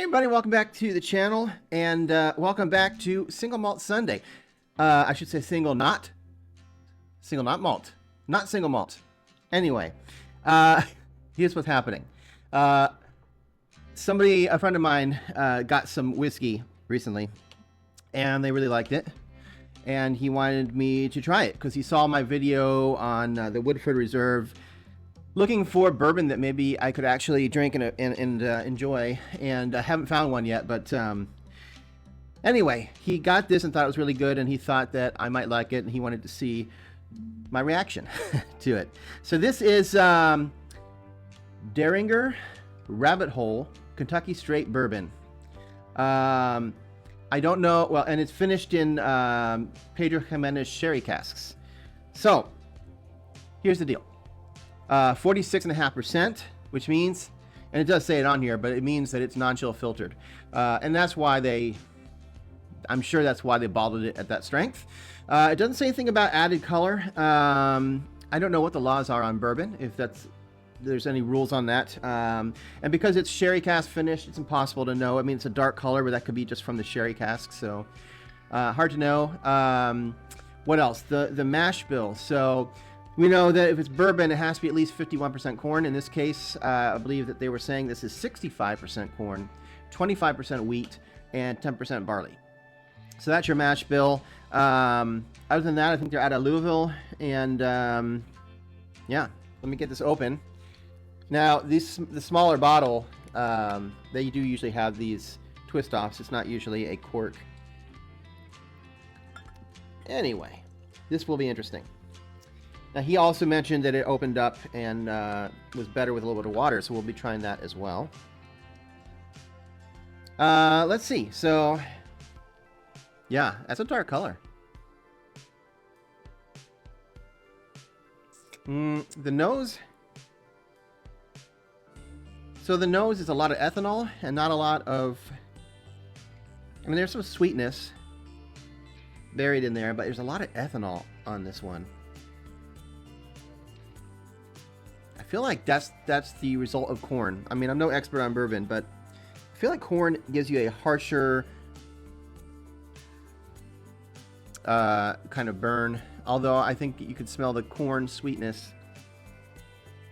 everybody, welcome back to the channel, and welcome back to Single Malt Sunday. I should say single not malt, not single malt. Anyway, here's what's happening. A friend of mine, got some whiskey recently, and they really liked it, and he wanted me to try it because he saw my video on the Woodford Reserve, looking for bourbon that maybe I could actually drink and enjoy, and I haven't found one yet, but anyway, he got this and thought it was really good, and he thought that I might like it, and he wanted to see my reaction to it. So this is Dareringer Rabithole Kentucky Straight Bourbon. I don't know, well, and it's finished in Pedro Jimenez sherry casks. So here's the deal. 46.5%, which means, and it does say it on here, but it means that it's non-chill filtered. And that's why I'm sure that's why they bottled it at that strength. It doesn't say anything about added color. I don't know what the laws are on bourbon, if there's any rules on that. And because it's sherry cask finished, it's impossible to know. I mean, it's a dark color, but that could be just from the sherry cask, so hard to know. What else? The mash bill. So we know that if it's bourbon, it has to be at least 51% corn. In this case, I believe that they were saying this is 65% corn, 25% wheat, and 10% barley. So that's your mash bill. Other than that, I think they're out of Louisville. And yeah, let me get this open. Now, the smaller bottle, they do usually have these twist-offs. It's not usually a cork. Anyway, this will be interesting. Now, he also mentioned that it opened up and was better with a little bit of water, so we'll be trying that as well. Let's see. So, yeah, that's a dark color. The nose. So the nose is a lot of ethanol and not a lot of, I mean, there's some sweetness buried in there, but there's a lot of ethanol on this one. I feel like that's the result of corn. I mean, I'm no expert on bourbon, but I feel like corn gives you a harsher kind of burn. Although I think you could smell the corn sweetness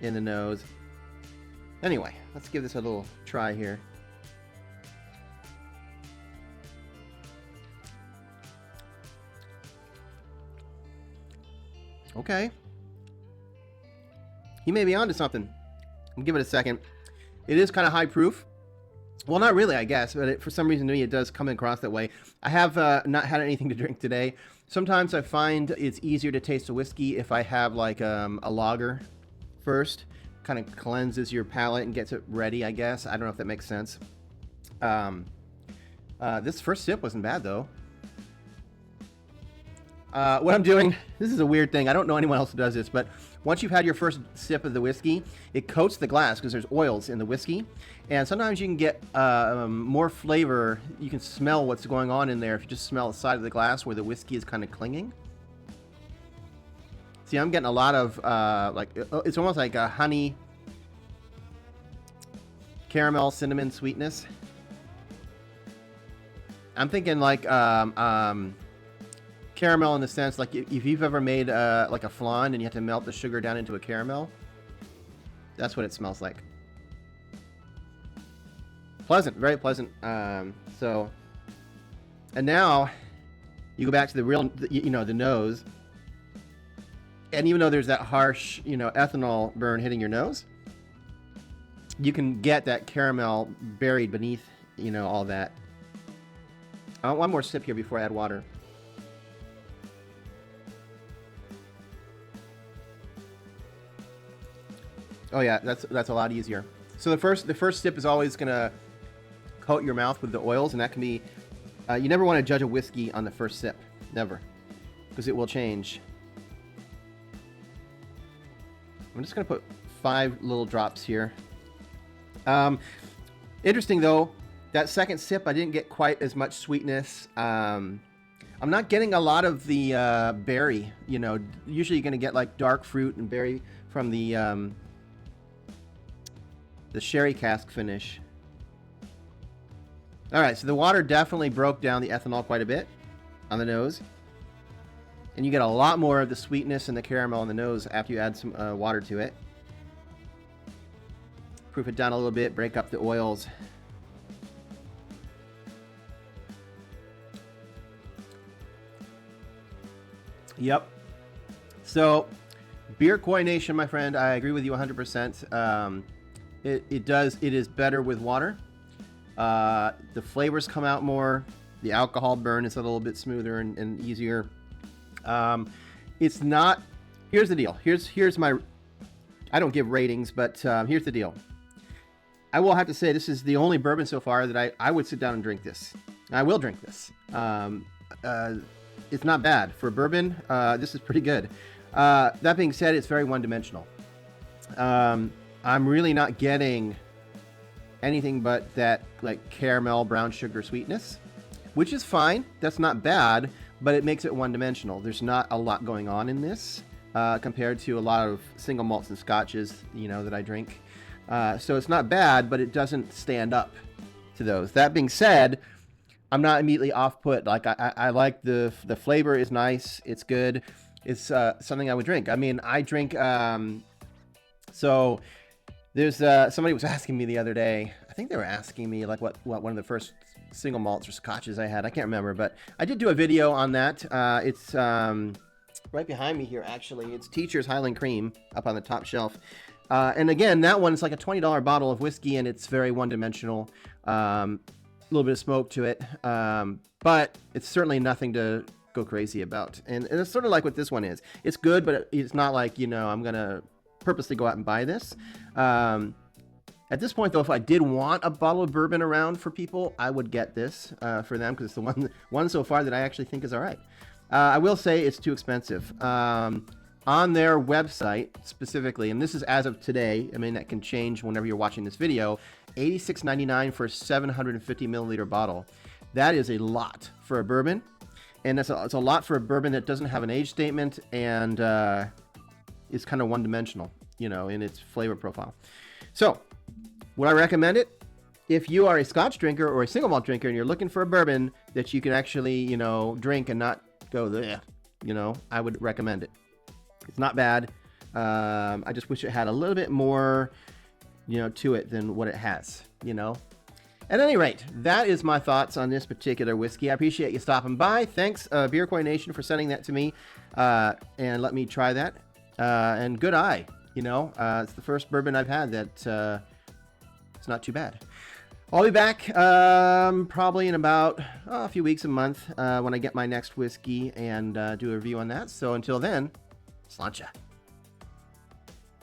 in the nose. Anyway, let's give this a little try here. Okay. He may be onto something. I'll give it a second. It is kind of high proof. Well, not really, I guess, but for some reason to me it does come across that way. I have not had anything to drink today. Sometimes I find it's easier to taste a whiskey if I have like a lager first. Kind of cleanses your palate and gets it ready, I guess. I don't know if that makes sense. This first sip wasn't bad, though. What I'm doing, this is a weird thing. I don't know anyone else who does this, but once you've had your first sip of the whiskey, it coats the glass because there's oils in the whiskey. And sometimes you can get more flavor. You can smell what's going on in there if you just smell the side of the glass where the whiskey is kind of clinging. See, I'm getting a lot of, it's almost like a honey, caramel, cinnamon sweetness. I'm thinking like caramel in the sense, like if you've ever made like a flan and you have to melt the sugar down into a caramel, that's what it smells like. Pleasant, very pleasant. So, and now you go back to the real, the nose. And even though there's that harsh, ethanol burn hitting your nose, you can get that caramel buried beneath, all that. I want one more sip here before I add water. Oh yeah, that's a lot easier. So the first sip is always gonna coat your mouth with the oils, and that can be. You never want to judge a whiskey on the first sip, never, because it will change. I'm just going to put 5 little drops here. Interesting, though, that second sip, I didn't get quite as much sweetness. I'm not getting a lot of the berry. Usually you're going to get like dark fruit and berry from the sherry cask finish. All right, so the water definitely broke down the ethanol quite a bit on the nose. And you get a lot more of the sweetness and the caramel on the nose after you add some water to it. Proof it down a little bit, break up the oils. Yep. So, beer coordination, my friend, I agree with you 100%. It is better with water. The flavors come out more. The alcohol burn is a little bit smoother and easier. It's not. Here's the deal. Here's my. I don't give ratings, but here's the deal. I will have to say this is the only bourbon so far that I would sit down and drink this. I will drink this. It's not bad for bourbon. This is pretty good. That being said, it's very one-dimensional. I'm really not getting anything but that like caramel brown sugar sweetness, which is fine. That's not bad, but it makes it one-dimensional. There's not a lot going on in this compared to a lot of single malts and scotches, that I drink. So it's not bad, but it doesn't stand up to those. That being said, I'm not immediately off-put. Like I like the flavor is nice. It's good. It's something I would drink. I mean, I drink. So there's somebody was asking me the other day. I think they were asking me like what one of the first single malts or scotches I had. I can't remember, but I did do a video on that. It's right behind me here, actually. It's Teacher's Highland Cream up on the top shelf. And again, that one is like a $20 bottle of whiskey, and it's very one-dimensional. A little bit of smoke to it, but it's certainly nothing to go crazy about. And it's sort of like what this one is. It's good, but it's not like, I'm going to purposely go out and buy this. At this point, though, if I did want a bottle of bourbon around for people, I would get this for them because it's the one so far that I actually think is all right. I will say it's too expensive. On their website specifically, and this is as of today, I mean, that can change whenever you're watching this video, $86.99 for a 750 milliliter bottle. That is a lot for a bourbon, and it's a lot for a bourbon that doesn't have an age statement and is kind of one-dimensional, in its flavor profile. So, would I recommend it? If you are a Scotch drinker or a single malt drinker and you're looking for a bourbon that you can actually, drink and not go there, I would recommend it. It's not bad. I just wish it had a little bit more, to it than what it has, At any rate, that is my thoughts on this particular whiskey. I appreciate you stopping by. Thanks, Beer Coordination, for sending that to me and let me try that. And good eye, it's the first bourbon I've had that it's not too bad. I'll be back probably in about a few weeks, a month, when I get my next whiskey and do a review on that. So until then, sláinte.